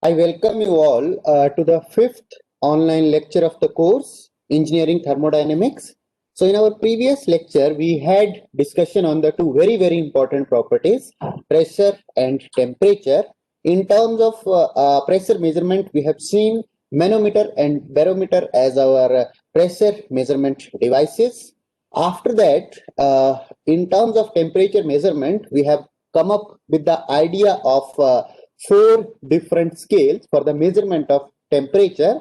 I welcome you all to the fifth online lecture of the course, Engineering Thermodynamics. So in our previous lecture, we had discussion on the two very important properties, pressure and temperature. In terms of pressure measurement, we have seen manometer and barometer as our pressure measurement devices. After that, in terms of temperature measurement, we have come up with the idea of four different scales for the measurement of temperature.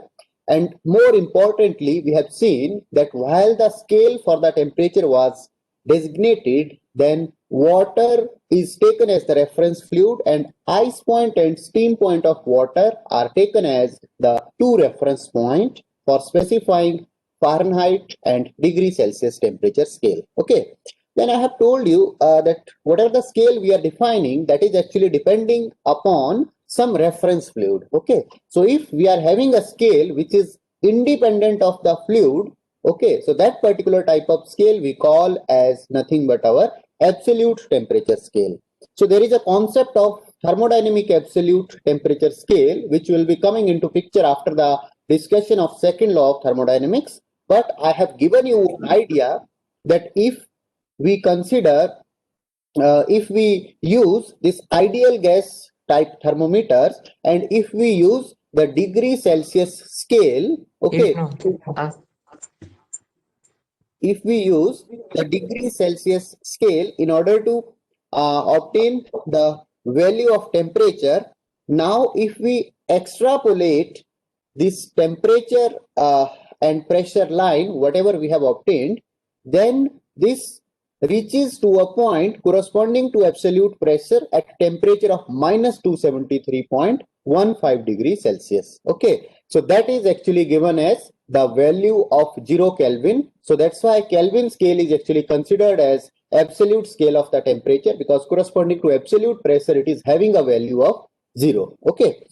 And more importantly, we have seen that while the scale for the temperature was designated, then water is taken as the reference fluid and ice point and steam point of water are taken as the two reference point for specifying Fahrenheit and degree Celsius temperature scale. Okay. Then I have told you that whatever the scale we are defining, that is actually depending upon some reference fluid. Okay. So if we are having a scale which is independent of the fluid, okay, so that particular type of scale we call as nothing but our absolute temperature scale. So there is a concept of thermodynamic absolute temperature scale, which will be coming into picture after the discussion of second law of thermodynamics. But I have given you an idea that if we consider, if we use this ideal gas type thermometers and if we use the degree Celsius scale, okay, if we use the degree Celsius scale in order to obtain the value of temperature, now if we extrapolate this temperature and pressure line, whatever we have obtained, then this reaches to a point corresponding to absolute pressure at temperature of minus 273.15 degrees Celsius. Okay, so that is actually given as the value of 0 Kelvin. So that's why Kelvin scale is actually considered as absolute scale of the temperature, because corresponding to absolute pressure, it is having a value of 0. Okay.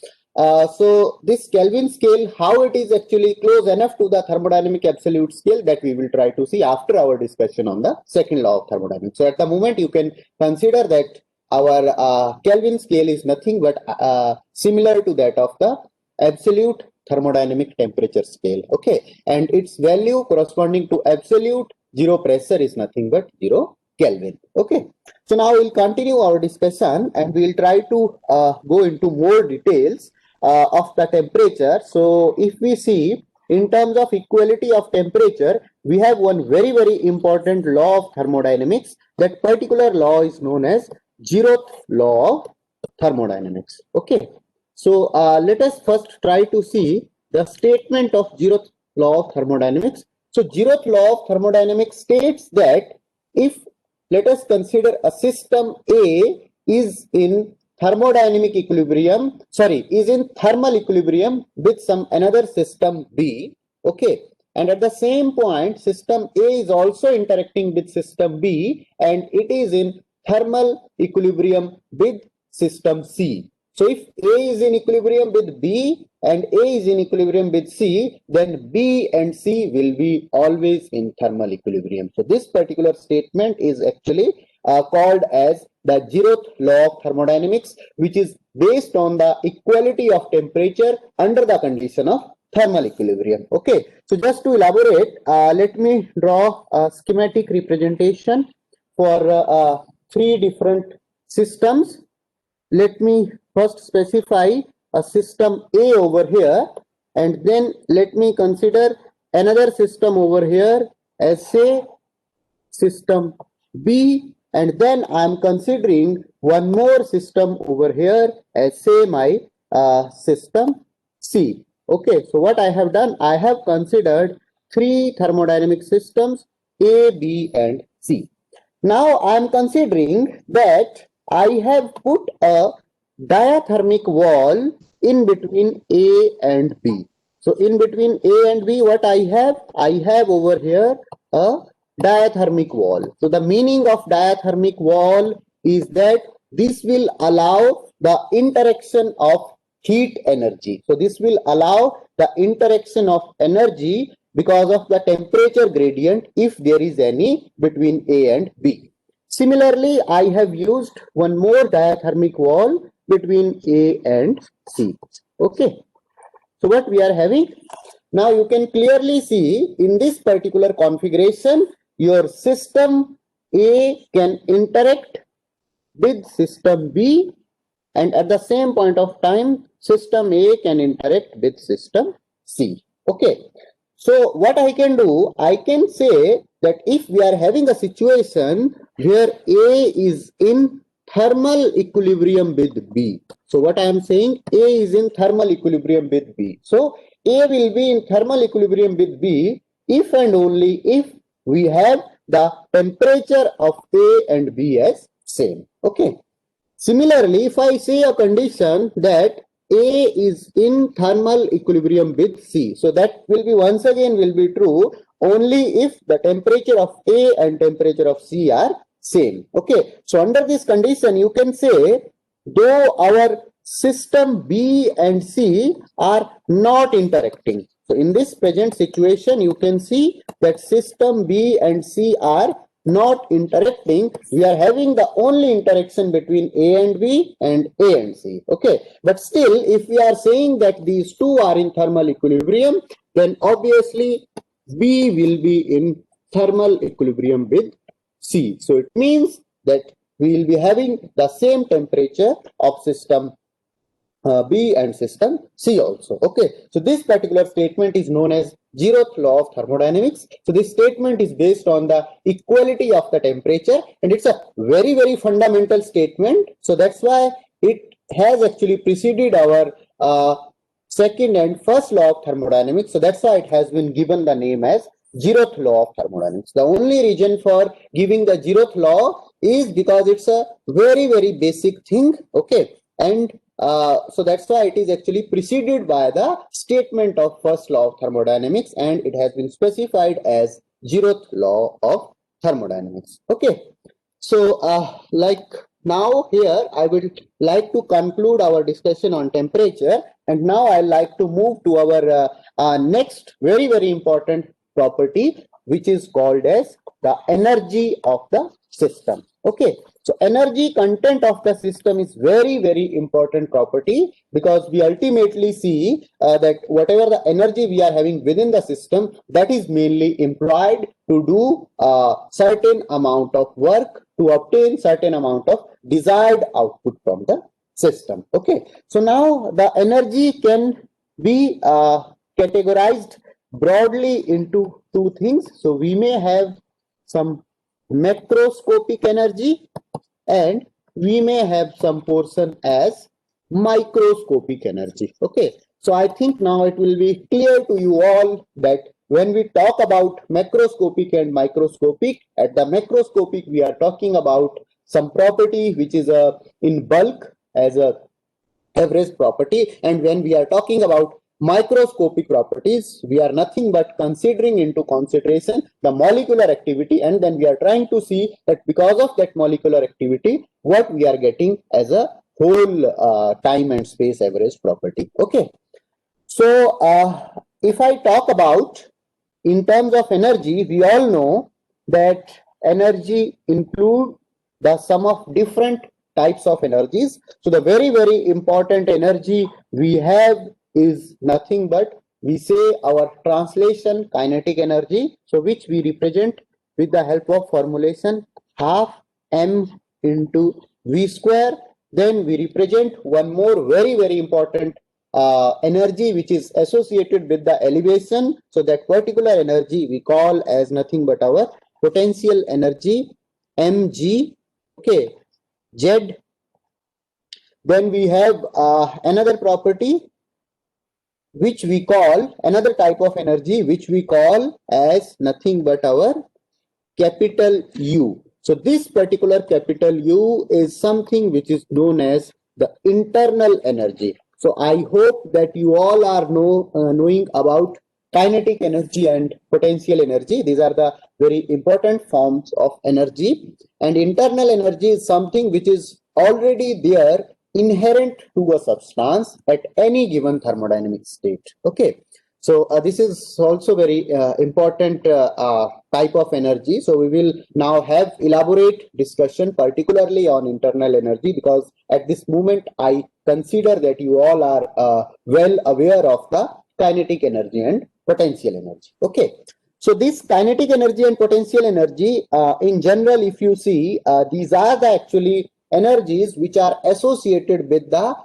So this Kelvin scale, how it is actually close enough to the thermodynamic absolute scale, that we will try to see after our discussion on the second law of thermodynamics. So at the moment, you can consider that our Kelvin scale is nothing but similar to that of the absolute thermodynamic temperature scale. Okay, and its value corresponding to absolute zero pressure is nothing but 0 Kelvin. Okay, so now we'll continue our discussion and we'll try to go into more details of the temperature. So if we see in terms of equality of temperature, we have one very important law of thermodynamics. That particular law is known as Zeroth law of thermodynamics. Okay, so let us first try to see the statement of Zeroth law of thermodynamics. So Zeroth law of thermodynamics states that if, let us consider, a system A is in thermodynamic equilibrium, is in thermal equilibrium with some another system B, okay, and at the same point system A is also interacting with system B and it is in thermal equilibrium with system C. So if A is in equilibrium with B and A is in equilibrium with C, then B and C will be always in thermal equilibrium. So this particular statement is actually called as the Zeroth law of thermodynamics, which is based on the equality of temperature under the condition of thermal equilibrium. Okay, so just to elaborate, let me draw a schematic representation for three different systems. Let me first specify a system A over here, and then let me consider another system over here as, say, system B, and then I am considering one more system over here as, say, my system C. Okay, so what I have done, I have considered three thermodynamic systems A, B, and C. Now I am considering that I have put a diathermic wall in between A and B. So in between A and B, what I have over here a diathermic wall. So the meaning of diathermic wall is that this will allow the interaction of heat energy. So this will allow the interaction of energy because of the temperature gradient, if there is any, between A and B. Similarly, I have used one more diathermic wall between A and C. Okay. So what we are having now, you can clearly see in this particular configuration, your system A can interact with system B, and at the same point of time, system A can interact with system C. Okay. So what I can do, I can say that if we are having a situation where A is in thermal equilibrium with B. So what I am saying, A is in thermal equilibrium with B. So A will be in thermal equilibrium with B if and only if we have the temperature of A and B as same. Okay. Similarly, if I say a condition that A is in thermal equilibrium with C, so that will be once again will be true only if the temperature of A and temperature of C are same. Okay, so under this condition, you can say though our system B and C are not interacting. So in this present situation, you can see that system B and C are not interacting. We are having the only interaction between A and B and A and C. Okay, but still, if we are saying that these two are in thermal equilibrium, then obviously B will be in thermal equilibrium with C. So it means that we will be having the same temperature of system B and system C also. Okay, so this particular statement is known as Zeroth law of thermodynamics. So this statement is based on the equality of the temperature, and it's a very, very fundamental statement. So that's why it has actually preceded our second and first law of thermodynamics. So that's why it has been given the name as Zeroth law of thermodynamics. The only reason for giving the Zeroth law is because it's a very, very basic thing. Okay, and so that's why it is actually preceded by the statement of first law of thermodynamics, and it has been specified as Zeroth law of thermodynamics. Okay, so like now here I would like to conclude our discussion on temperature, and now I like to move to our next very, very important property, which is called as the energy of the system. Okay, so energy content of the system is very, very important property, because we ultimately see that whatever the energy we are having within the system, that is mainly employed to do a certain amount of work to obtain certain amount of desired output from the system. Okay, so now the energy can be categorized broadly into two things. So we may have some macroscopic energy, and we may have some portion as microscopic energy. Okay, so I think now it will be clear to you all that when we talk about macroscopic and microscopic, at the macroscopic we are talking about some property which is in bulk as a average property, and when we are talking about microscopic properties, we are nothing but considering into consideration the molecular activity, and then we are trying to see that because of that molecular activity, what we are getting as a whole time and space average property. Okay, so if I talk about in terms of energy, we all know that energy include the sum of different types of energies. So the very, very important energy we have is nothing but, we say, our translation kinetic energy, so which we represent with the help of formulation half m into v square. Then we represent one more very, very important energy which is associated with the elevation. So that particular energy we call as nothing but our potential energy, mg. Okay, z. Then we have another property which we call, another type of energy which we call as nothing but our capital U. So this particular capital U is something which is known as the internal energy. So I hope that you all are knowing about kinetic energy and potential energy. These are the very important forms of energy, and internal energy is something which is already there, inherent to a substance at any given thermodynamic state. Okay, So this is also very important type of energy. So we will now have elaborate discussion particularly on internal energy, because at this moment I consider that you all are well aware of the kinetic energy and potential energy. Okay. So this kinetic energy and potential energy, in general, if you see, these are the actually energies which are associated with the.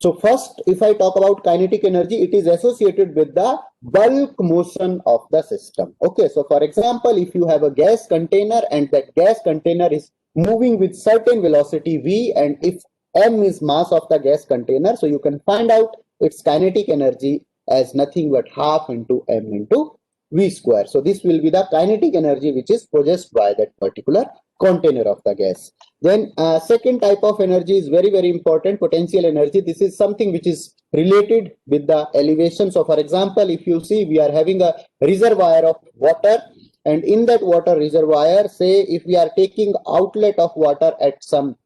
So first, if I talk about kinetic energy, it is associated with the bulk motion of the system. Okay, so for example, if you have a gas container and that gas container is moving with certain velocity v, and if m is mass of the gas container, so you can find out its kinetic energy as nothing but half into m into v square. So this will be the kinetic energy which is possessed by that particular container of the gas. Then second type of energy is very, very important, potential energy. This is something which is related with the elevation. So for example, if you see, we are having a reservoir of water, and in that water reservoir, say if we are taking outlet of water at some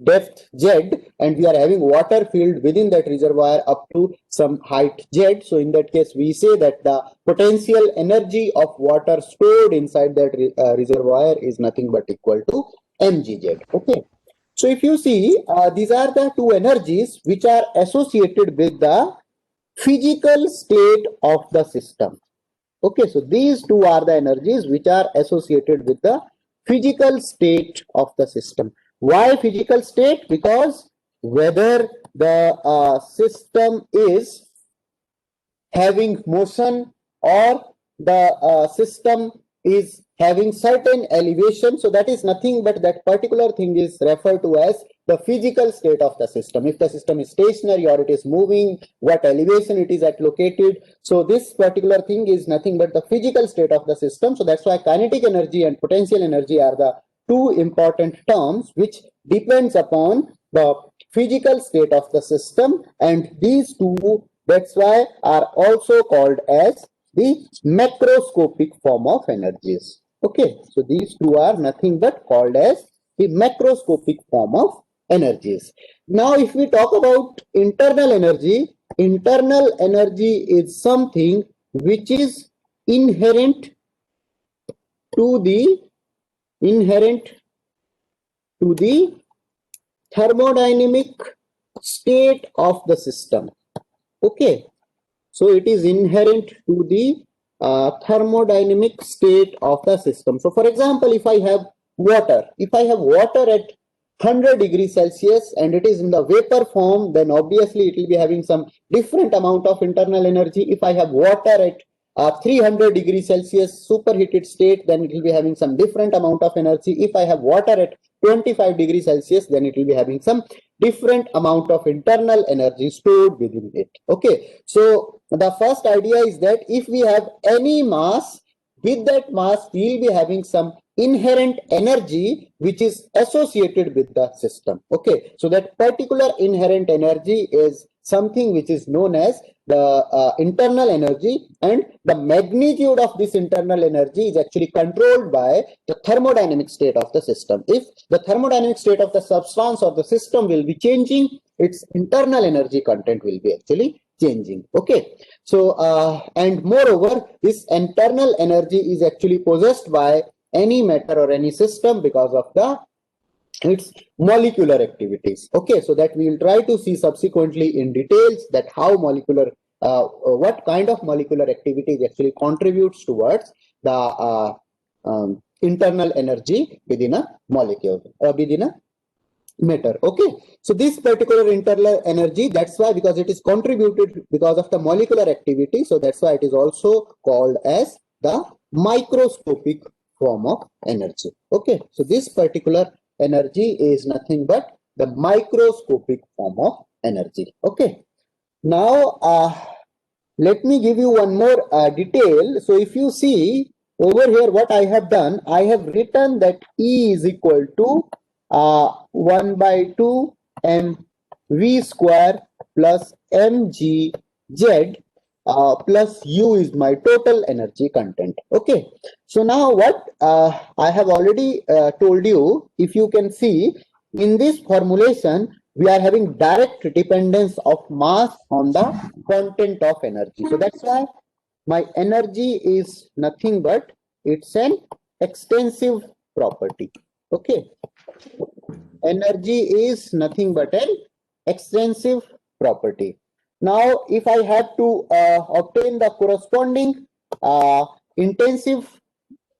depth z, and we are having water filled within that reservoir up to some height z. So in that case, we say that the potential energy of water stored inside that reservoir is nothing but equal to mgz. Okay. So if you see, these are the two energies which are associated with the physical state of the system. Okay, so these two are the energies which are associated with the physical state of the system. Why physical state? Because whether the system is having motion or the system is having certain elevation, so that is nothing but that particular thing is referred to as the physical state of the system. If the system is stationary or it is moving, what elevation it is at located. So this particular thing is nothing but the physical state of the system. So that's why kinetic energy and potential energy are the two important terms which depends upon the physical state of the system, and these two, that's why, are also called as the macroscopic form of energies. Okay, so these two are nothing but called as the macroscopic form of energies. Now, if we talk about internal energy is something which is inherent to the thermodynamic state of the system. Okay, so it is inherent to the thermodynamic state of the system. So for example, if I have water at 100 degrees Celsius and it is in the vapor form, then obviously it will be having some different amount of internal energy. If I have water at 300 degrees Celsius superheated state, then it will be having some different amount of energy. If I have water at 25 degrees Celsius, then it will be having some different amount of internal energy stored within it. Okay, so the first idea is that if we have any mass, with that mass we will be having some inherent energy which is associated with the system. Okay, so that particular inherent energy is something which is known as the internal energy, and the magnitude of this internal energy is actually controlled by the thermodynamic state of the system. If the thermodynamic state of the substance or the system will be changing, its internal energy content will be actually changing. Okay, so and moreover, this internal energy is actually possessed by any matter or any system because of the its molecular activities. Okay, so that we will try to see subsequently in details that how molecular what kind of molecular activities actually contributes towards the internal energy within a molecule or within a matter. Okay, so this particular internal energy, that's why, because it is contributed because of the molecular activity, so that's why it is also called as the microscopic form of energy. Okay, so this particular energy is nothing but the microscopic form of energy. Okay, now let me give you one more detail. So if you see over here, what I have done, I have written that E is equal to 1 by 2 mv square plus mgz plus U is my total energy content. Okay, so now what I have already told you, if you can see in this formulation, we are having direct dependence of mass on the content of energy. So that's why my energy is nothing but it's an extensive property. Okay, energy is nothing but an extensive property. Now, if I have to obtain the corresponding intensive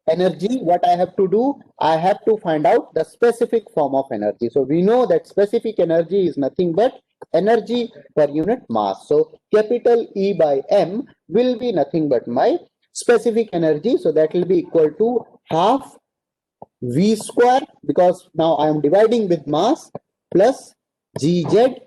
energy, what I have to do, I have to find out the specific form of energy. So we know that specific energy is nothing but energy per unit mass. So capital E by M will be nothing but my specific energy. So that will be equal to half V square, because now I am dividing with mass, plus Gz,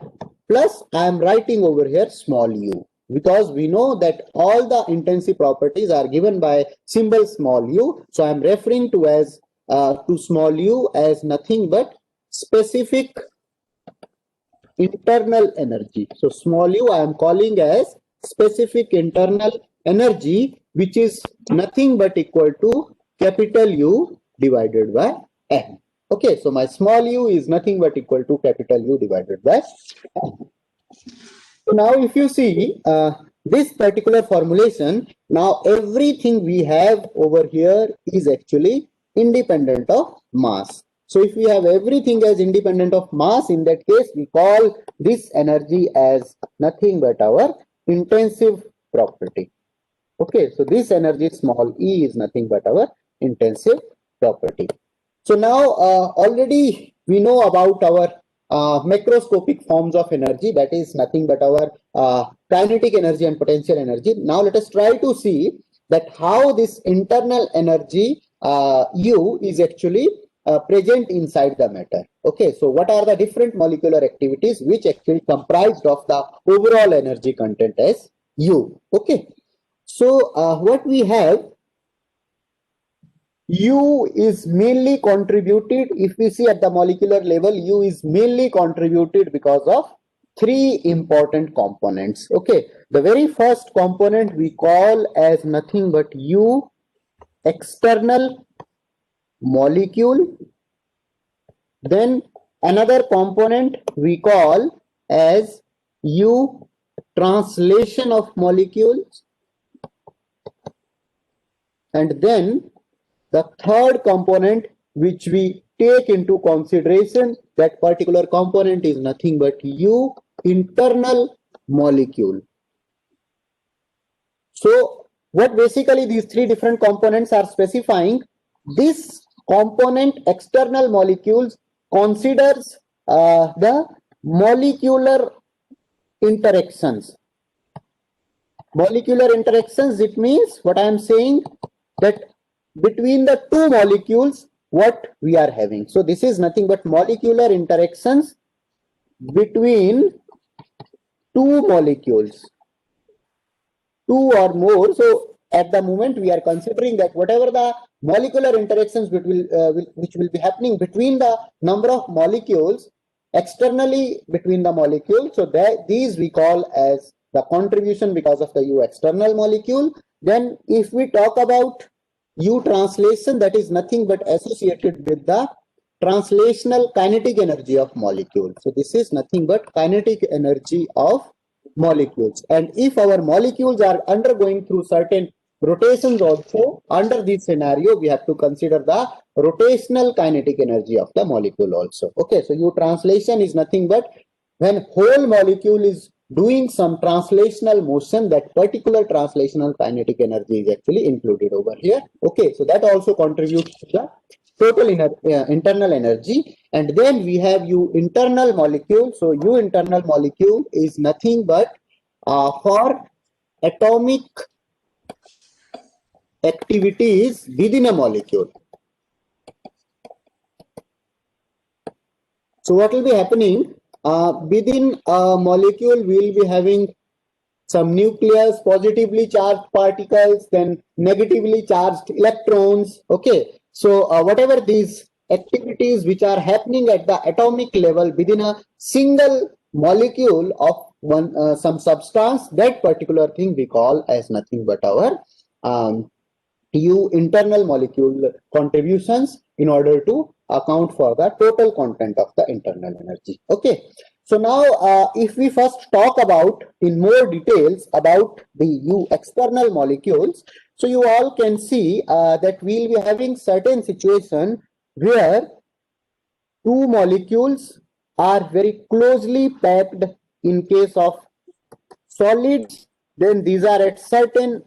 plus I am writing over here small u, because we know that all the intensity properties are given by symbol small u. So I am referring to as to small u as nothing but specific internal energy. So small u I am calling as specific internal energy, which is nothing but equal to capital U divided by M. Okay, so my small u is nothing but equal to capital U divided by M. So now if you see this particular formulation, now everything we have over here is actually independent of mass. So if we have everything as independent of mass, in that case we call this energy as nothing but our intensive property. Okay, so this energy small e is nothing but our intensive property. So now already we know about our macroscopic forms of energy, that is nothing but our kinetic energy and potential energy. Now let us try to see that how this internal energy U is actually present inside the matter. Okay, so what are the different molecular activities which actually comprised of the overall energy content as U? Okay, so what we have, U is mainly contributed, if we see at the molecular level, U is mainly contributed because of three important components. Okay, the very first component we call as nothing but U external molecule. Then another component we call as U translation of molecules. And then the third component which we take into consideration, that particular component is nothing but U internal molecule. So what basically these three different components are specifying, this component external molecules considers the molecular interactions. Molecular interactions, it means what I am saying, that between the two molecules what we are having. So this is nothing but molecular interactions between two molecules, two or more. So at the moment we are considering that whatever the molecular interactions which will be happening between the number of molecules externally between the molecules, so that these we call as the contribution because of the U external molecule. Then if we talk about U translation, that is nothing but associated with the translational kinetic energy of molecules. So this is nothing but kinetic energy of molecules. And if our molecules are undergoing through certain rotations also, under this scenario we have to consider the rotational kinetic energy of the molecule also. Okay, so U translation is nothing but when whole molecule is doing some translational motion, that particular translational kinetic energy is actually included over here. Okay, so that also contributes to the total internal energy. And then we have U internal molecule. So U internal molecule is nothing but for atomic activities within a molecule. So what will be happening within a molecule, we will be having some nucleus, positively charged particles, then negatively charged electrons. Okay, so whatever these activities which are happening at the atomic level within a single molecule of one some substance, that particular thing we call as nothing but our U internal molecule contributions in order to account for the total content of the internal energy. Okay, So now, if we first talk about in more details about the external molecules, so you all can see that we'll be having certain situation where two molecules are very closely packed in case of solids, then these are at certain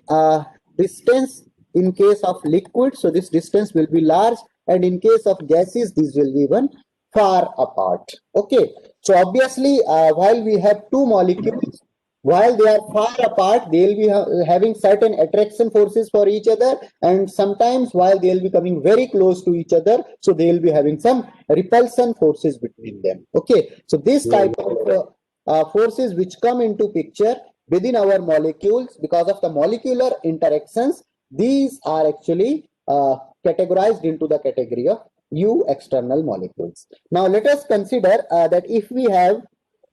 distance in case of liquid, so this distance will be large, and in case of gases this will be even far apart. Okay, so obviously while we have two molecules, while they are far apart, they will be having certain attraction forces for each other, and sometimes while they will be coming very close to each other, so they will be having some repulsion forces between them. Okay, so this type of forces which come into picture within our molecules because of the molecular interactions, these are actually categorized into the category of external molecules. Now let us consider that if we have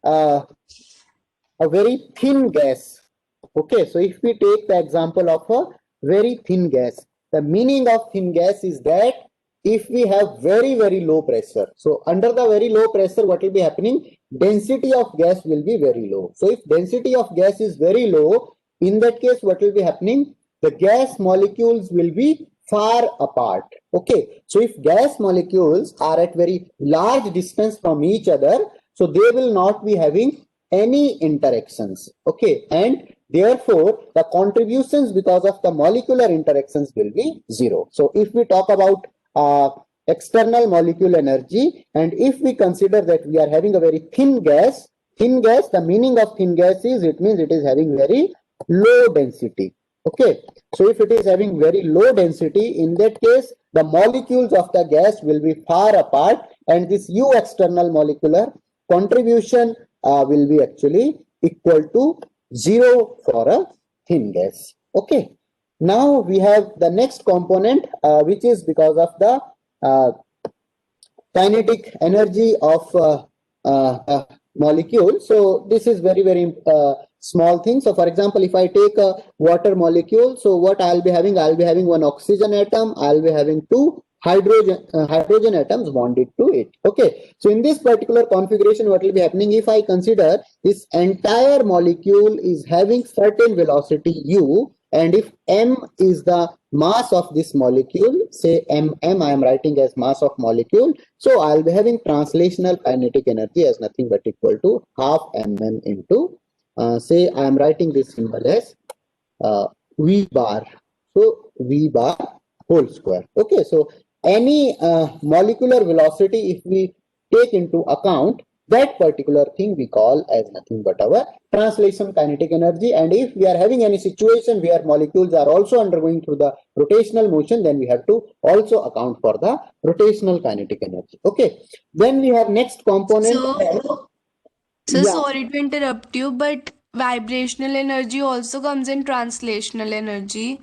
a very thin gas. Okay, so if we take the example of a very thin gas, the meaning of thin gas is that if we have very low pressure, so under the very low pressure, what will be happening? Density of gas will be very low. So if density of gas is very low, in that case, what will be happening? The gas molecules will be far apart. Okay, so if gas molecules are at very large distance from each other, so they will not be having any interactions. Okay, and therefore the contributions because of the molecular interactions will be zero. So if we talk about external molecule energy, and if we consider that we are having a very thin gas, the meaning of thin gas is it means it is having very low density. Okay, so if it is having very low density, in that case the molecules of the gas will be far apart, and this external molecular contribution will be actually equal to 0 for a thin gas. Okay, now we have the next component which is because of the kinetic energy of molecule. So this is very small thing. So for example, if I take a water molecule, so what I'll be having one oxygen atom, I'll be having two hydrogen atoms bonded to it. Okay, so in this particular configuration, what will be happening if I consider this entire molecule is having certain velocity u, and if m is the mass of this molecule, say mm, I am writing as mass of molecule, so I'll be having translational kinetic energy as nothing but equal to half mm into say I am writing this symbol as v bar, so v bar whole square. Okay, so any molecular velocity, if we take into account, that particular thing we call as nothing but our translation kinetic energy. And if we are having any situation where molecules are also undergoing through the rotational motion, then we have to also account for the rotational kinetic energy. Okay, then we have next component. So sorry to interrupt you, but vibrational energy also comes in translational energy.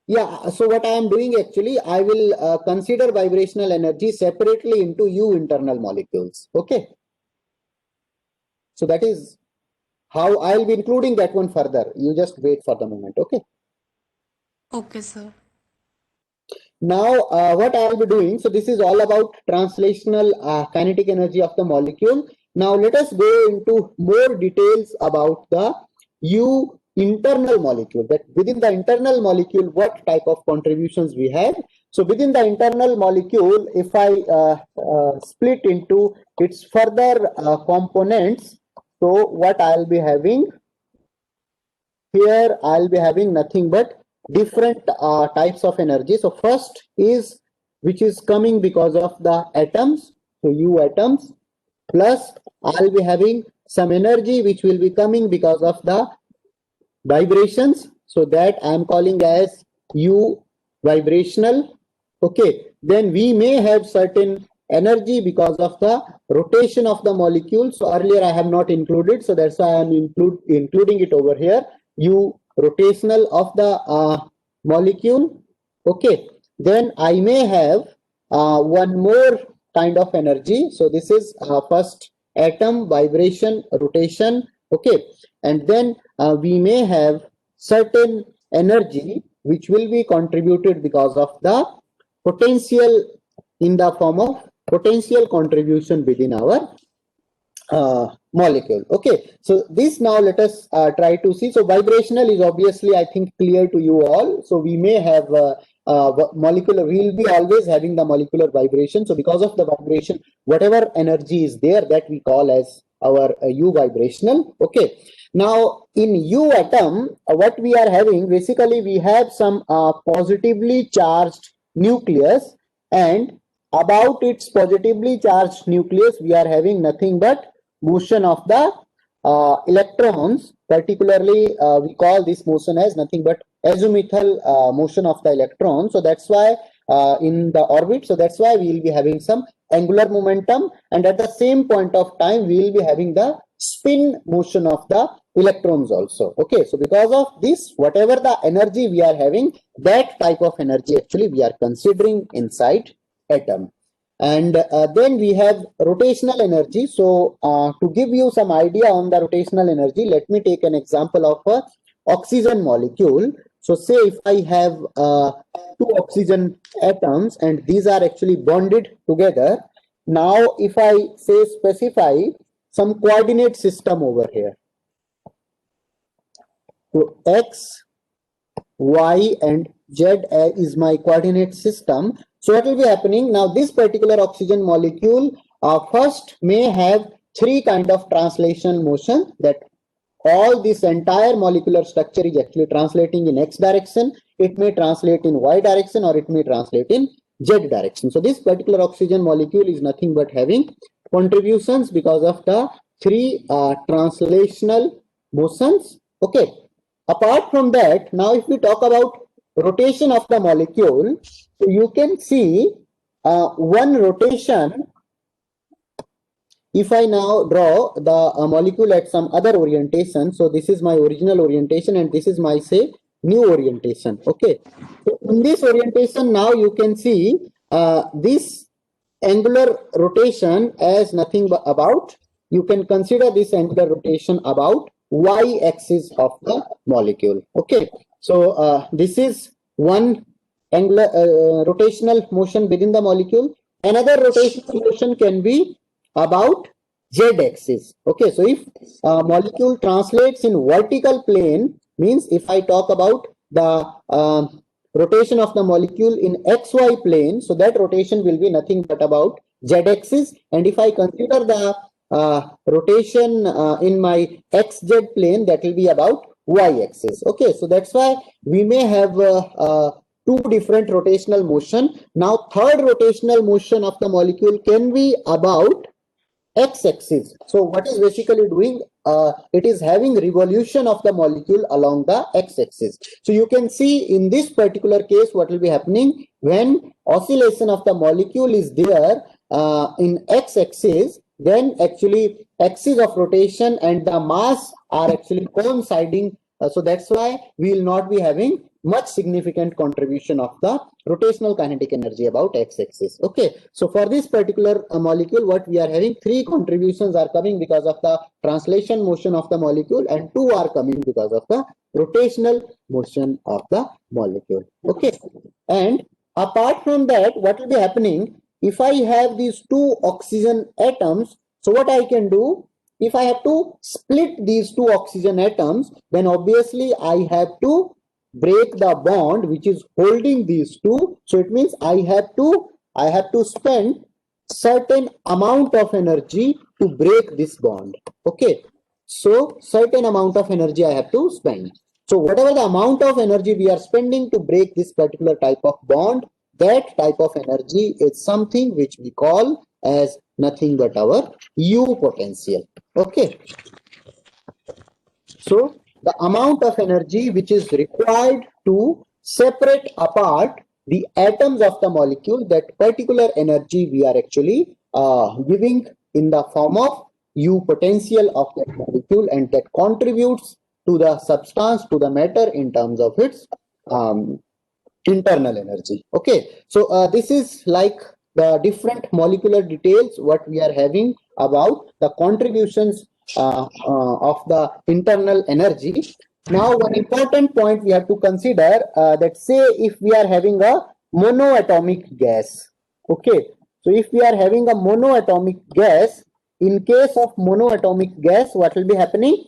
Yeah, so what I am doing actually, I will consider vibrational energy separately into internal molecules. Okay, so that is how I'll be including that one further. You just wait for the moment. Okay. Okay, sir. Now, what I'll be doing, so this is all about translational kinetic energy of the molecule. Now, let us go into more details about the internal molecule, that within the internal molecule, what type of contributions we have. So within the internal molecule, if I split into its further components, so what I'll be having here, I'll be having nothing but different types of energy. So first is which is coming because of the atoms, so atoms, plus I'll be having some energy which will be coming because of the vibrations, so that I am calling as vibrational. Okay, then we may have certain energy because of the rotation of the molecule. So earlier I have not included, so that's why I am including it over here. Rotational of the molecule. Okay, then I may have one more kind of energy. So this is first atom, vibration, rotation. Okay, and then we may have certain energy which will be contributed because of the potential, in the form of potential contribution within our molecule. Okay, so this now let us try to see. So vibrational is obviously, I think, clear to you all. So we may have molecular, we will be always having the molecular vibration. So because of the vibration, whatever energy is there, that we call as our U vibrational. Okay, now in U atom, what we are having, basically we have some positively charged nucleus, and about its positively charged nucleus we are having nothing but motion of the electrons. Particularly we call this motion as nothing but azimuthal motion of the electron. So that's why in the orbit, so that's why we will be having some angular momentum, and at the same point of time we will be having the spin motion of the electrons also. Okay, so because of this, whatever the energy we are having, that type of energy actually we are considering inside atom. And then we have rotational energy. So to give you some idea on the rotational energy, let me take an example of a oxygen molecule. So say if I have two oxygen atoms and these are actually bonded together. Now if I say specify some coordinate system over here, so x, y and z is my coordinate system. So what will be happening now, this particular oxygen molecule first may have three kind of translation motion, that all this entire molecular structure is actually translating in x direction, it may translate in y direction, or it may translate in z direction. So this particular oxygen molecule is nothing but having contributions because of the three translational motions. Okay, apart from that, now if we talk about rotation of the molecule, so you can see one rotation. If I now draw the molecule at some other orientation, so this is my original orientation and this is my, say, new orientation. Okay, so in this orientation now you can see this angular rotation as nothing but about, you can consider this angular rotation about y axis of the molecule. Okay, so this is one angular rotational motion within the molecule. Another rotational motion can be about z axis. Okay, so if molecule translates in vertical plane, means if I talk about the rotation of the molecule in xy plane, so that rotation will be nothing but about z axis. And if I consider the rotation in my xz plane, that will be about y axis. Okay, so that's why we may have two different rotational motion. Now third rotational motion of the molecule can be about x-axis. So what is basically doing, it is having revolution of the molecule along the x-axis. So you can see in this particular case what will be happening when oscillation of the molecule is there in x-axis, then actually axis of rotation and the mass are actually coinciding. So that's why we will not be having much significant contribution of the rotational kinetic energy about x-axis. Okay, so for this particular molecule, what we are having, three contributions are coming because of the translation motion of the molecule, and two are coming because of the rotational motion of the molecule. Okay, and apart from that, what will be happening if I have these two oxygen atoms? So what I can do, if I have to split these two oxygen atoms, then obviously I have to break the bond which is holding these two. So it means I have to spend certain amount of energy to break this bond. Okay, so certain amount of energy I have to spend. So whatever the amount of energy we are spending to break this particular type of bond, that type of energy is something which we call as nothing but our U potential. Okay, so the amount of energy which is required to separate apart the atoms of the molecule, that particular energy we are actually giving in the form of U potential of that molecule, and that contributes to the substance, to the matter, in terms of its internal energy. Okay, so this is like the different molecular details what we are having about the contributions of the internal energy. Now one important point we have to consider, that say if we are having a monoatomic gas. Okay, so if we are having a monoatomic gas, in case of monoatomic gas, what will be happening?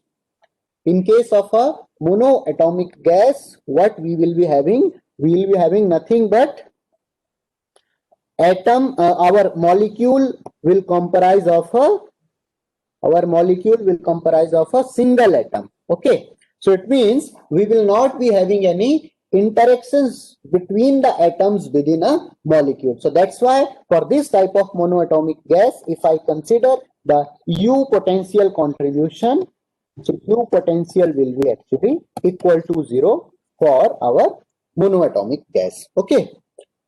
In case of a monoatomic gas, what we will be having? We will be having nothing but atom. Our molecule will comprise of a single atom. Okay, so it means we will not be having any interactions between the atoms within a molecule. So that's why for this type of monoatomic gas, if I consider the U potential contribution, so U potential will be actually equal to 0 for our monoatomic gas. Okay.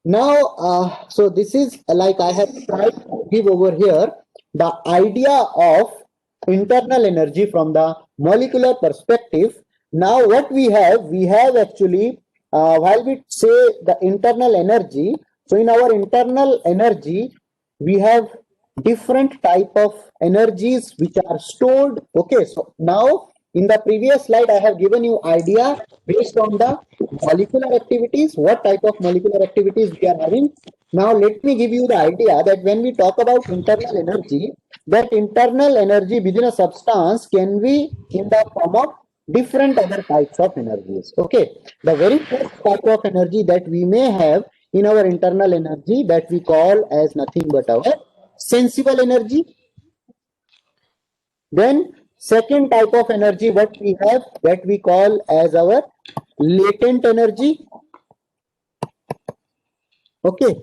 Now, so this is like I have tried to give over here the idea of internal energy from the molecular perspective. Now, what we have actually, while we say the internal energy, so in our internal energy, we have different type of energies which are stored. Okay, so now in the previous slide, I have given you idea based on the molecular activities, what type of molecular activities we are having. Now, let me give you the idea that when we talk about internal energy, that internal energy within a substance can be in the form of different other types of energies. Okay, the very first type of energy that we may have in our internal energy that we call as nothing but our sensible energy. Then second type of energy what we have that we call as our latent energy. Okay,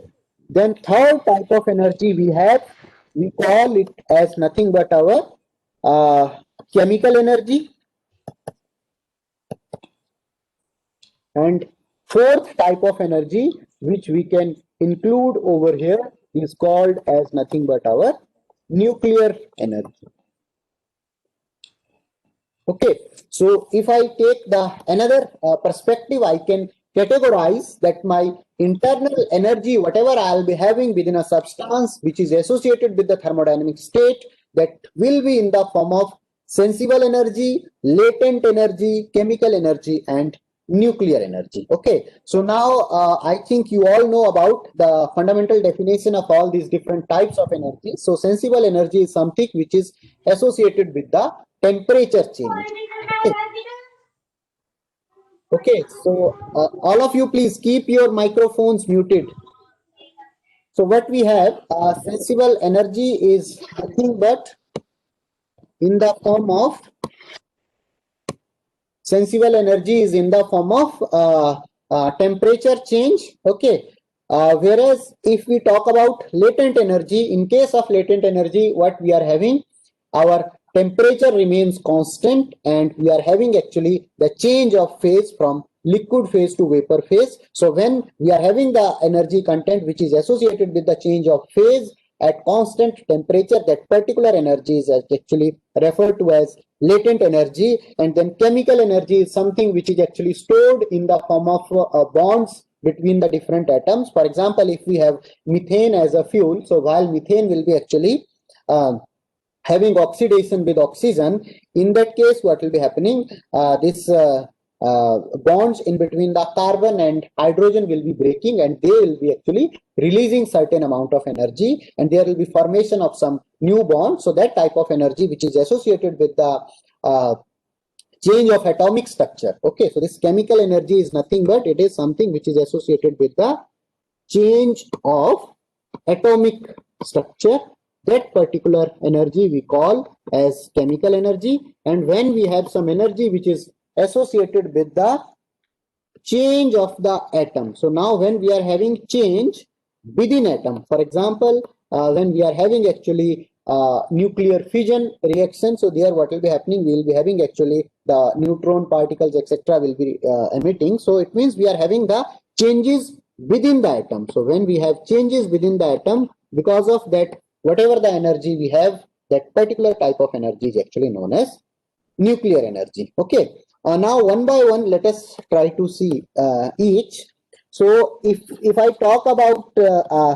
then third type of energy we call it as nothing but our chemical energy. And fourth type of energy which we can include over here is called as nothing but our nuclear energy. Okay, so if I take the another perspective, I can categorize that my internal energy, whatever I'll be having within a substance which is associated with the thermodynamic state, that will be in the form of sensible energy, latent energy, chemical energy, and nuclear energy. Okay, so now I think you all know about the fundamental definition of all these different types of energy. So sensible energy is something which is associated with the temperature change. Okay, okay, so all of you please keep your microphones muted. So what we have, sensible energy is nothing but in the form of sensible energy is in the form of temperature change. Okay, whereas if we talk about latent energy, in case of latent energy, what we are having, our temperature remains constant and we are having actually the change of phase from liquid phase to vapor phase. So when we are having the energy content which is associated with the change of phase at constant temperature, that particular energy is actually referred to as latent energy. And then chemical energy is something which is actually stored in the form of bonds between the different atoms. For example, if we have methane as a fuel, so while methane will be actually having oxidation with oxygen, in that case what will be happening, this bonds in between the carbon and hydrogen will be breaking and they will be actually releasing certain amount of energy and there will be formation of some new bond. So that type of energy which is associated with the change of atomic structure. Okay, so this chemical energy is nothing but it is something which is associated with the change of atomic structure. That particular energy we call as chemical energy. And when we have some energy which is associated with the change of the atom. So now when we are having change within atom, for example, when we are having actually nuclear fission reaction, so there what will be happening, we will be having actually the neutron particles etc will be emitting. So it means we are having the changes within the atom. So when we have changes within the atom, because of that whatever the energy we have, that particular type of energy is actually known as nuclear energy. Okay, now one by one let us try to see each. So if I talk about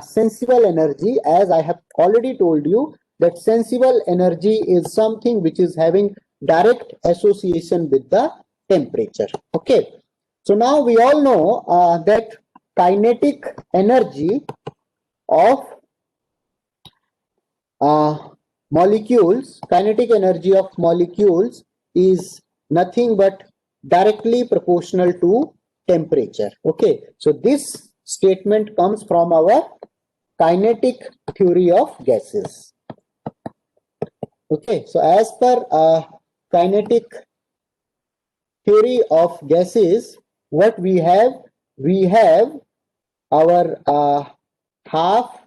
sensible energy, as I have already told you that sensible energy is something which is having direct association with the temperature. Okay, so now we all know that kinetic energy of molecules, kinetic energy of molecules is nothing but directly proportional to temperature. Okay, so this statement comes from our kinetic theory of gases. Okay, so as per kinetic theory of gases, what we have our half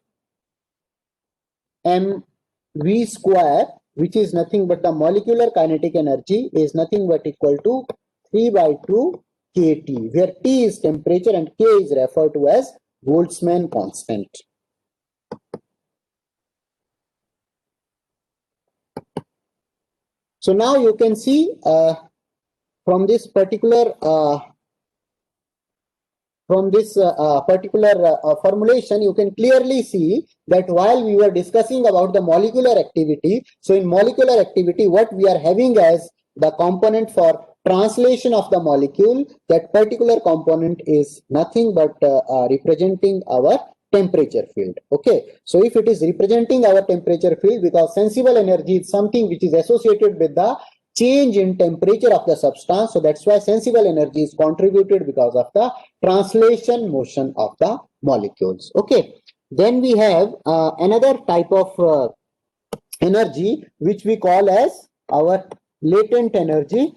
mv square, which is nothing but the molecular kinetic energy is nothing but equal to 3 by 2 kT, where T is temperature and K is referred to as Boltzmann constant. So now you can see from this particular formulation, you can clearly see that while we were discussing about the molecular activity, so in molecular activity, what we are having as the component for translation of the molecule, that particular component is nothing but representing our temperature field. Okay, so if it is representing our temperature field, because sensible energy is something which is associated with the change in temperature of the substance, so that's why sensible energy is contributed because of the translation motion of the molecules. Okay, then we have another type of energy which we call as our latent energy.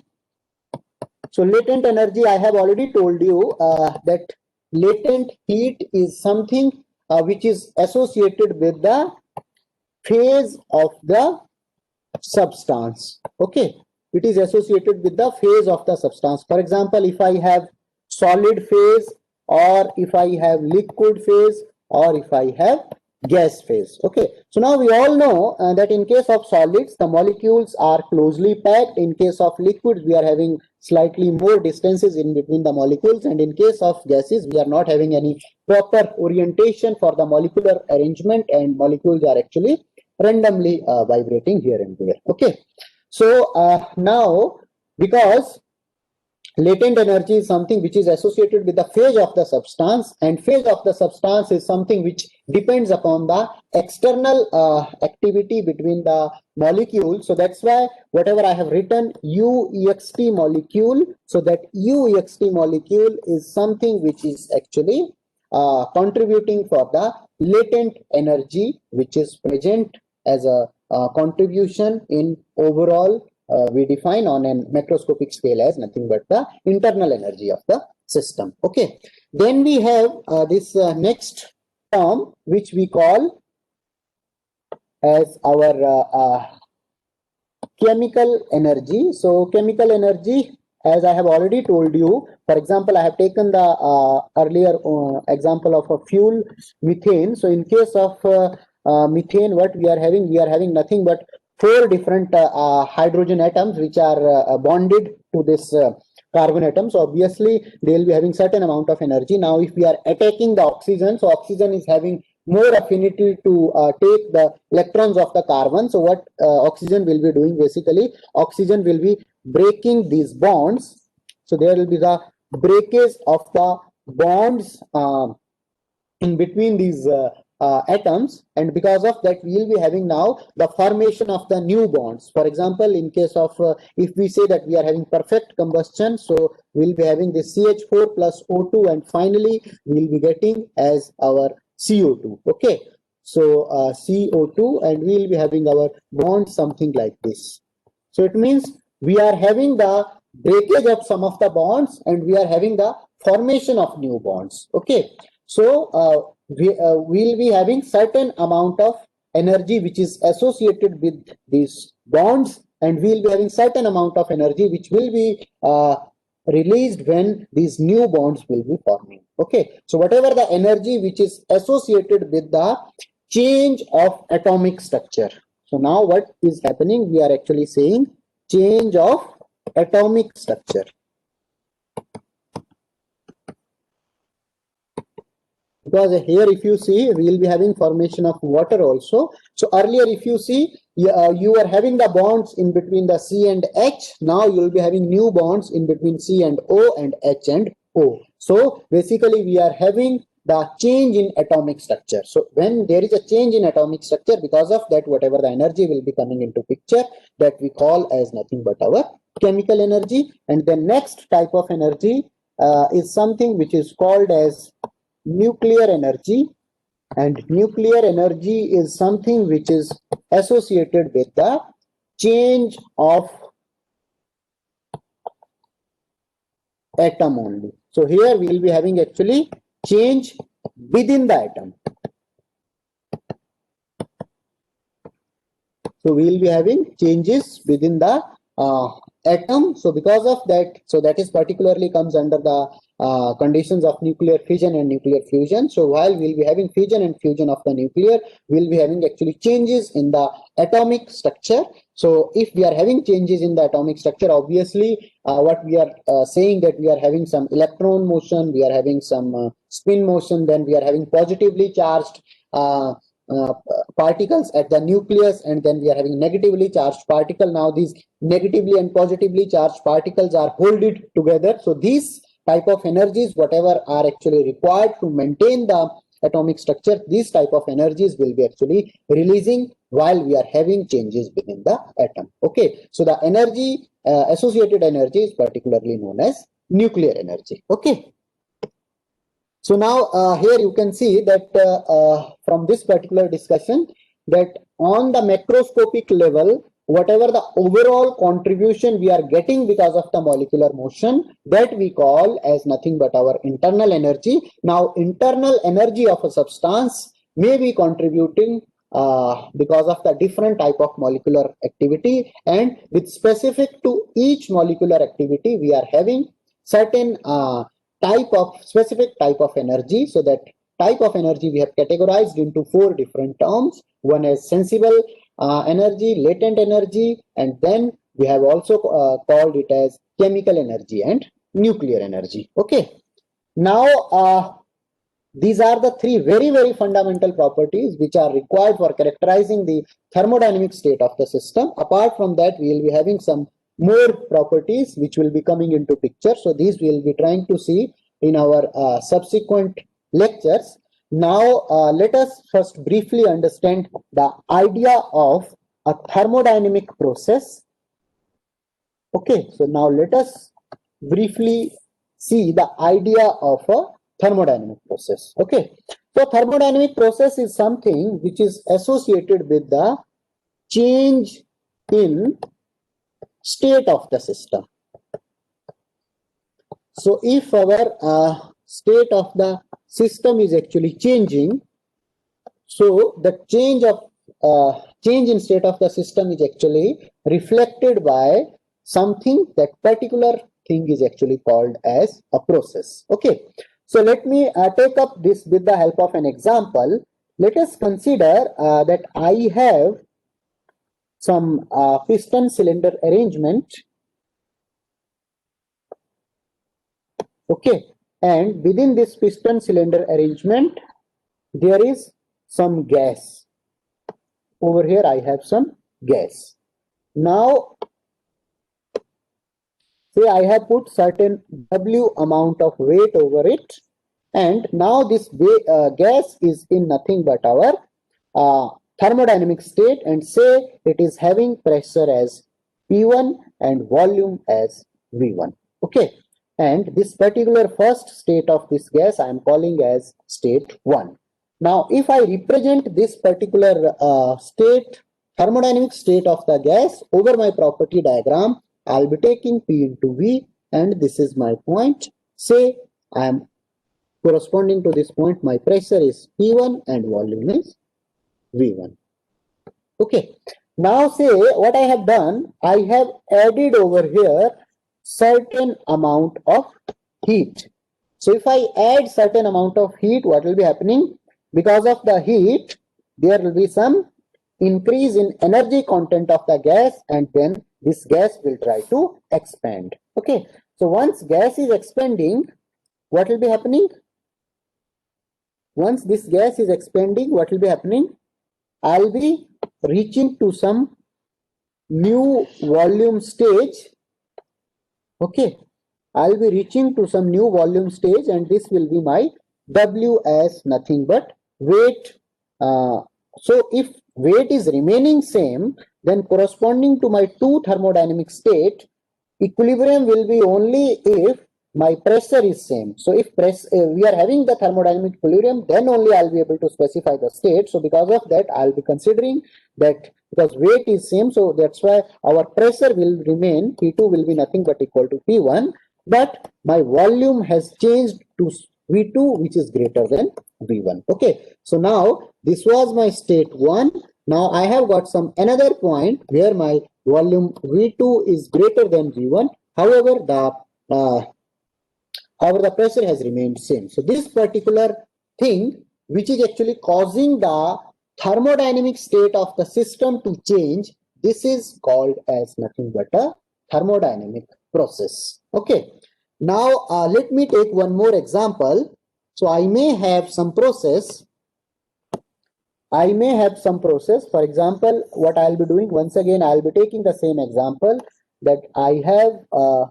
So latent energy, I have already told you that latent heat is something which is associated with the phase of the substance. Okay, it is associated with the phase of the substance. For example, if I have solid phase, or if I have liquid phase, or if I have gas phase. Okay, so now we all know that in case of solids, the molecules are closely packed. In case of liquids, we are having slightly more distances in between the molecules, and in case of gases, we are not having any proper orientation for the molecular arrangement, and molecules are actually randomly vibrating here and there. Okay, so now, because latent energy is something which is associated with the phase of the substance, and phase of the substance is something which depends upon the external activity between the molecules. So that's why whatever I have written UEXT molecule, so that UEXT molecule is something which is actually contributing for the latent energy, which is present as a contribution in overall we define on a macroscopic scale as nothing but the internal energy of the system. Okay, then we have this next term which we call as our chemical energy. So chemical energy, as I have already told you, for example, I have taken the earlier example of a fuel, methane. So in case of methane, what we are having nothing but 4 different hydrogen atoms which are bonded to this carbon atom. So obviously they will be having certain amount of energy. Now if we are attacking the oxygen, so oxygen is having more affinity to take the electrons of the carbon. So what oxygen will be doing, basically oxygen will be breaking these bonds. So there will be the breakage of the bonds in between these atoms, and because of that we will be having now the formation of the new bonds. For example, in case of if we say that we are having perfect combustion, so we will be having this CH4 plus O2, and finally we will be getting as our CO2. Okay, so CO2, and we will be having our bond something like this. So it means we are having the breakage of some of the bonds, and we are having the formation of new bonds. Okay, so we will be having certain amount of energy which is associated with these bonds, and we will be having certain amount of energy which will be released when these new bonds will be forming. Okay, so whatever the energy which is associated with the change of atomic structure. So now what is happening, we are actually saying change of atomic structure. Because here if you see, we will be having formation of water also. So earlier if you see, you are having the bonds in between the C and H. Now you will be having new bonds in between C and O and H and O. So basically we are having the change in atomic structure. So when there is a change in atomic structure, because of that, whatever the energy will be coming into picture, that we call as nothing but our chemical energy. And the next type of energy is something which is called as nuclear energy. And nuclear energy is something which is associated with the change of atom only. So here we will be having actually change within the atom. So we will be having changes within the atom. So because of that, so that is particularly comes under the conditions of nuclear fission and nuclear fusion. So while we'll be having fission and fusion of the nuclear, we'll be having actually changes in the atomic structure. So if we are having changes in the atomic structure, obviously what we are saying that we are having some electron motion, we are having some spin motion, then we are having positively charged particles at the nucleus, and then we are having negatively charged particle. Now these negatively and positively charged particles are holded together. So these type of energies, whatever are actually required to maintain the atomic structure, these type of energies will be actually releasing while we are having changes within the atom. Okay, so the energy, associated energy is particularly known as nuclear energy. Okay. So now here you can see that from this particular discussion, that on the macroscopic level, whatever the overall contribution we are getting because of the molecular motion, that we call as nothing but our internal energy. Now internal energy of a substance may be contributing because of the different type of molecular activity, and with specific to each molecular activity we are having certain specific type of energy. So that type of energy we have categorized into 4 different terms. One is sensible energy, latent energy, and then we have also called it as chemical energy and nuclear energy. Okay. Now these are the 3 very fundamental properties which are required for characterizing the thermodynamic state of the system. Apart from that, we will be having some more properties which will be coming into picture. So these we will be trying to see in our subsequent lectures. Now let us first briefly understand the idea of a thermodynamic process. Okay, so now let us briefly see the idea of a thermodynamic process. Okay, so thermodynamic process is something which is associated with the change in state of the system. So if our state of the system is actually changing, so the change in state of the system is actually reflected by something. That particular thing is actually called as a process. Okay, so let me take up this with the help of an example. Let us consider that I have some piston cylinder arrangement. Okay, and within this piston cylinder arrangement there is some gas. Over here I have some gas. Now say I have put certain W amount of weight over it, and now this gas is in nothing but our thermodynamic state, and say it is having pressure as P1 and volume as V1. Okay, and this particular first state of this gas I am calling as state 1. Now if I represent this particular thermodynamic state of the gas over my property diagram, I'll be taking P into V, and this is my point. Say I am corresponding to this point, my pressure is P1 and volume is V1. Okay, now say what I have done, I have added over here certain amount of heat. So if I add certain amount of heat, what will be happening? Because of the heat, there will be some increase in energy content of the gas, and then this gas will try to expand. Okay, so once gas is expanding, what will be happening? Once this gas is expanding, what will be happening? I'll be reaching to some new volume stage. Okay, I'll be reaching to some new volume stage, and this will be my W as nothing but weight. So if weight is remaining same, then corresponding to my two thermodynamic state, equilibrium will be only if my pressure is same. So if we are having the thermodynamic equilibrium, then only I'll be able to specify the state. So because of that, I'll be considering that because weight is same, so that's why our pressure will remain, P2 will be nothing but equal to P1, but my volume has changed to V2, which is greater than V1. Okay, so now this was my state 1. Now I have got some another point where my volume V2 is greater than V1. However, the pressure has remained same. So this particular thing, which is actually causing the thermodynamic state of the system to change, this is called as nothing but a thermodynamic process. Okay. Now let me take one more example. So I may have some process. For example, what I'll be doing, once again, I'll be taking the same example that I have a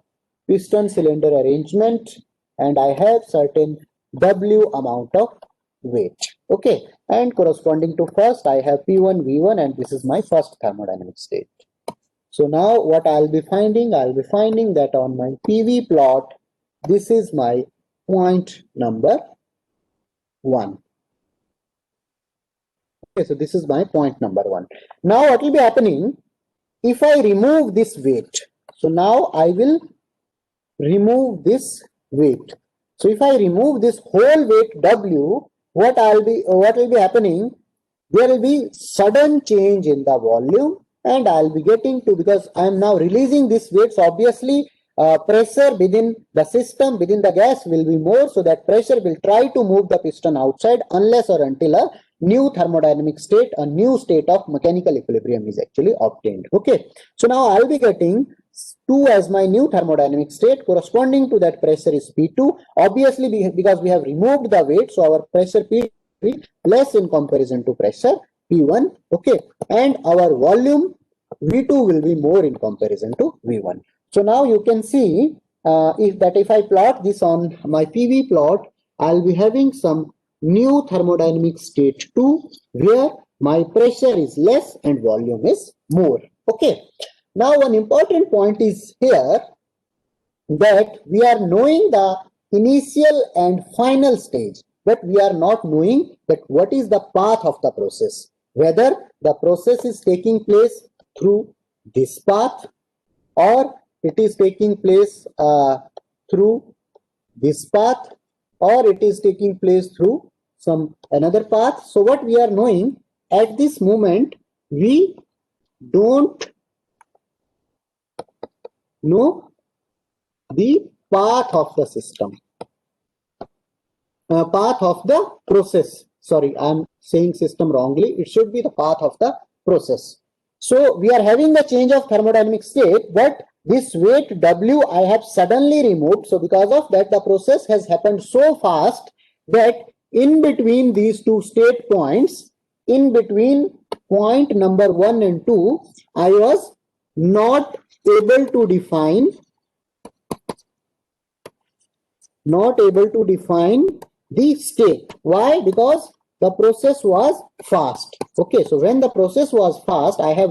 piston cylinder arrangement and I have certain W amount of weight. Okay. And corresponding to first, I have P1, V1, and this is my first thermodynamic state. So now what I'll be finding that on my PV plot, this is my point number 1. Okay, so this is my point number 1. Now what will be happening if I remove this weight? So now I will remove this weight. So if I remove this whole weight W, what will be happening? There will be sudden change in the volume, and I'll be getting to, because I am now releasing this weight, so obviously pressure within the system, within the gas will be more, so that pressure will try to move the piston outside unless or until a new thermodynamic state, a new state of mechanical equilibrium is actually obtained. Okay, so now I'll be getting 2 as my new thermodynamic state. Corresponding to that pressure is P2. Obviously, because we have removed the weight, so our pressure P will be less in comparison to pressure P1. Okay, and our volume V2 will be more in comparison to V1. So now you can see if I plot this on my PV plot, I'll be having some new thermodynamic state 2 where my pressure is less and volume is more. Okay. Now one important point is here that we are knowing the initial and final stage, but we are not knowing that what is the path of the process, whether the process is taking place through this path or it is taking place through this path, or it is taking place through some another path. So what we are knowing at this moment, we don't know the path of the system, path of the process. Sorry, I'm saying system wrongly. It should be the path of the process. So we are having the change of thermodynamic state, but this weight W I have suddenly removed. So because of that, the process has happened so fast that in between these two state points, in between point number 1 and 2, I was not able to define the state. Why? Because the process was fast. Okay, so when the process was fast, I have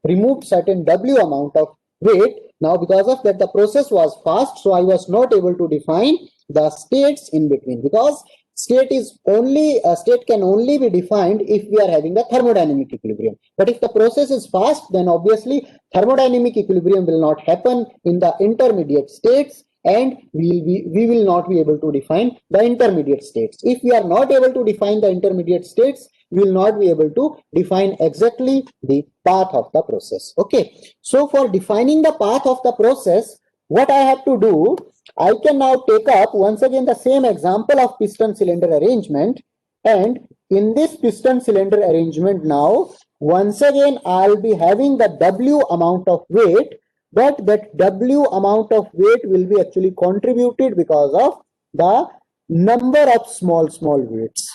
removed certain W amount of weight. Now because of that, the process was fast, so I was not able to define the states in between, because state can only be defined if we are having the thermodynamic equilibrium. But if the process is fast, then obviously thermodynamic equilibrium will not happen in the intermediate states, and we will not be able to define the intermediate states. If we are not able to define the intermediate states, we will not be able to define exactly the path of the process. Okay, so for defining the path of the process, what I have to do, I can now take up once again the same example of piston cylinder arrangement, and in this piston cylinder arrangement now, once again I'll be having the W amount of weight, but that W amount of weight will be actually contributed because of the number of small weights.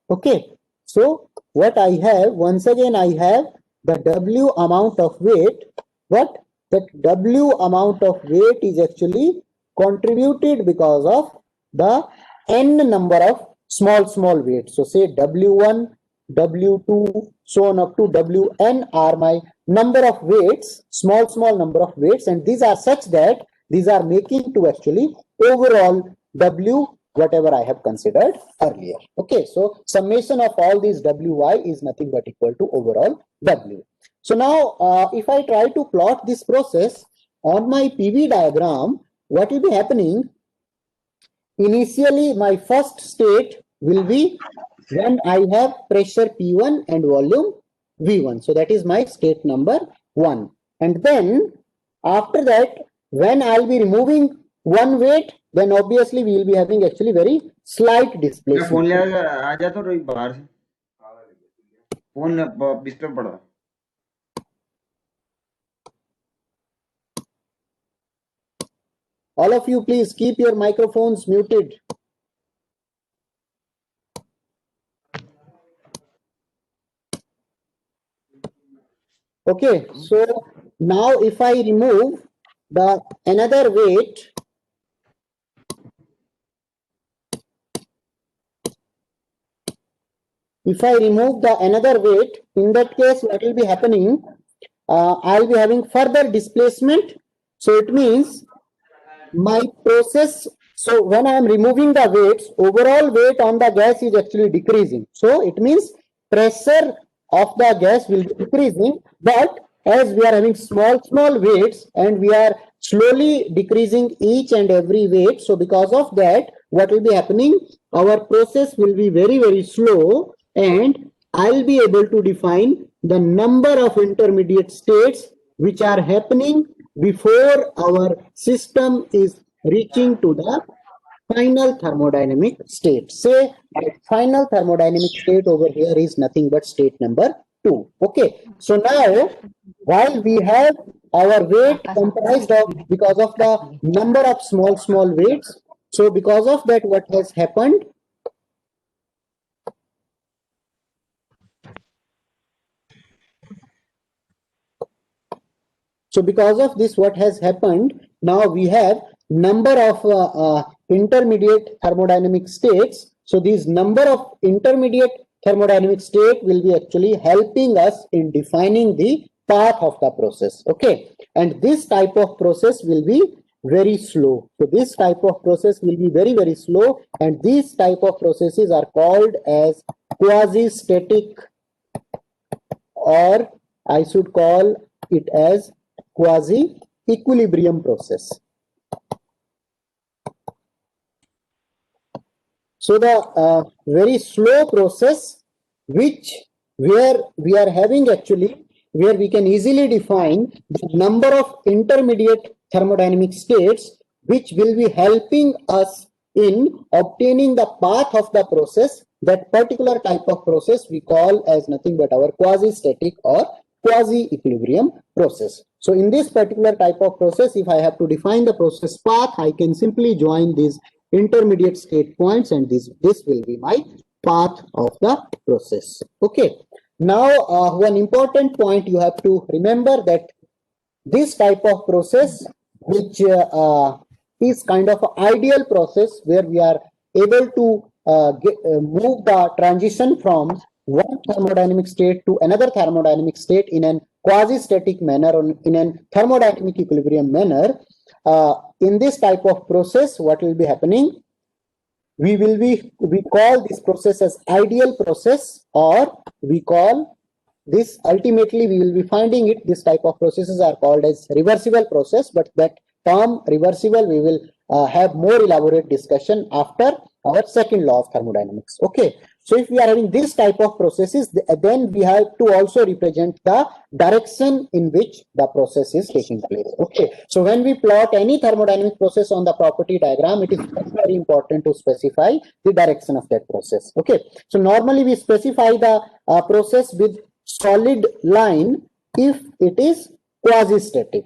Okay, so what I have, once again I have the W amount of weight, but that W amount of weight is actually contributed because of the n number of small weights. So say W1, W2, so on up to Wn are my number of weights, small number of weights, and these are such that these are making to actually overall W whatever I have considered earlier. Okay, so summation of all these Wi is nothing but equal to overall W. So now if I try to plot this process on my PV diagram, what will be happening? Initially, my first state will be when I have pressure P1 and volume V1. So that is my state number 1. And then after that, when I'll be removing one weight, then obviously we will be having actually very slight displacement. All of you, please keep your microphones muted. Okay, so now if I remove the another weight, if I remove the another weight, in that case, what will be happening? I'll be having further displacement. So it means my process, so when I am removing the weights, overall weight on the gas is actually decreasing. So it means pressure of the gas will be decreasing, but as we are having small weights and we are slowly decreasing each and every weight, so because of that, what will be happening? Our process will be very slow, and I'll be able to define the number of intermediate states which are happening before our system is reaching to the final thermodynamic state. Say the final thermodynamic state over here is nothing but state number 2. Okay, so now while we have our weight comprised of, because of the number of small weights, so because of that, what has happened? So because of this, what has happened? Now we have number of intermediate thermodynamic states. So these number of intermediate thermodynamic state will be actually helping us in defining the path of the process. Okay, and this type of process will be very slow. So this type of process will be very slow, and these type of processes are called as quasi-static, or I should call it as quasi-equilibrium process. So the very slow process, where we are having actually, where we can easily define the number of intermediate thermodynamic states, which will be helping us in obtaining the path of the process. That particular type of process we call as nothing but our quasi-static or quasi-equilibrium process. So in this particular type of process, if I have to define the process path, I can simply join these intermediate state points, and this will be my path of the process. Okay, now one important point you have to remember, that this type of process, which is kind of an ideal process, where we are able to move the transition from one thermodynamic state to another thermodynamic state in an quasi-static manner or in a thermodynamic equilibrium manner. In this type of process, what will be happening? We call this process as ideal process, or we call this, ultimately we will be finding it, this type of processes are called as reversible process, but that term reversible we will have more elaborate discussion after our second law of thermodynamics. Okay, so if we are having this type of processes, then we have to also represent the direction in which the process is taking place. Okay, so when we plot any thermodynamic process on the property diagram, it is very important to specify the direction of that process. Okay, so normally we specify the process with solid line if it is quasi-static.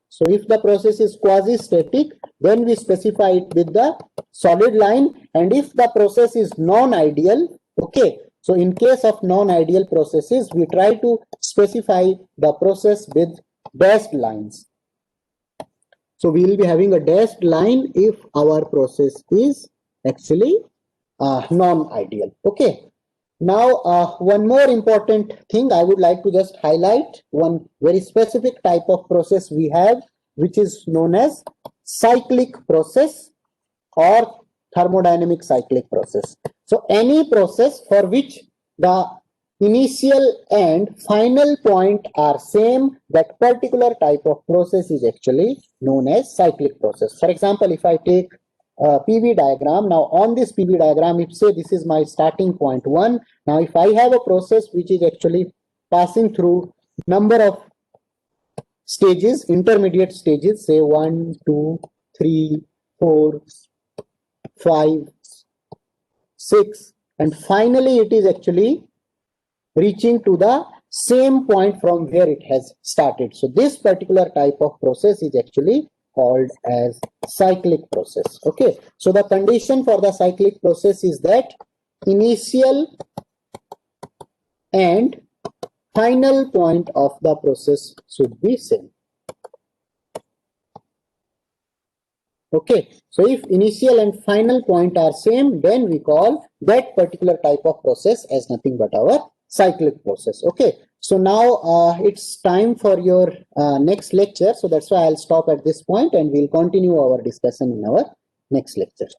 So if the process is quasi-static, then we specify it with the solid line, and if the process is non-ideal, okay, so in case of non-ideal processes, we try to specify the process with dashed lines. So we will be having a dashed line if our process is actually non-ideal. Okay. Now, one more important thing I would like to just highlight, one very specific type of process we have, which is known as cyclic process or thermodynamic cyclic process. So any process for which the initial and final point are same, that particular type of process is actually known as cyclic process. For example, if I take PV diagram. Now on this PV diagram, if say this is my starting point 1. Now if I have a process which is actually passing through number of stages, intermediate stages, say 1, 2, 3, 4, 5, 6, and finally it is actually reaching to the same point from where it has started. So this particular type of process is actually called as cyclic process. Okay, so the condition for the cyclic process is that initial and final point of the process should be same. Okay, so if initial and final point are same, then we call that particular type of process as nothing but our cyclic process. Okay, so now it's time for your next lecture. So that's why I'll stop at this point and we'll continue our discussion in our next lecture.